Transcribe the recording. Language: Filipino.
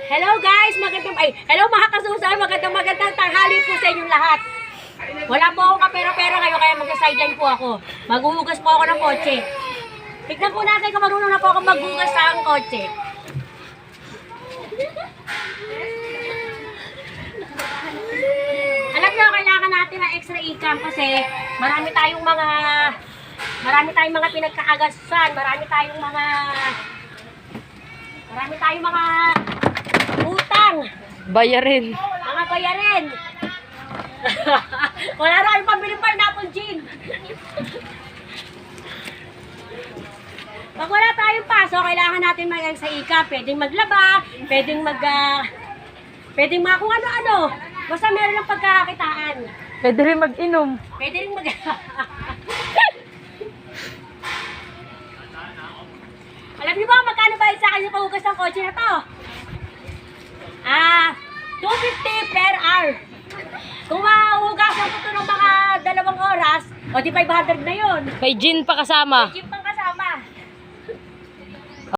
Hello guys, hello mga kasusay, magandang tanghali po sa inyong lahat. Wala po akong kapera-pera ngayon kaya mag-sideline po ako. Maghuhugas po ako ng kotse. Tignan po natin kung marunong na po ako maghugas sa ang kotse. Alam nyo, kailangan natin ng extra income kasi marami tayong mga pinagkakagasan, marami tayong mga utang. Bayarin. Mga bayarin. Wala na kayong pambili pineapple gin. Pag wala tayong paso, kailangan natin sa ika. Pwedeng maglaba, pwedeng kung ano-ano. Basta meron ng pagkakakitaan. Pwede rin mag-inom. Pwede rin Alam niyo ba magkano bayad sa akin yung paghugas ng kotse na to? 250 per hour. Kung mahuhugasan ko ito ng mga 2 oras, o di 500 na yun. May gin pa kasama. May gym pang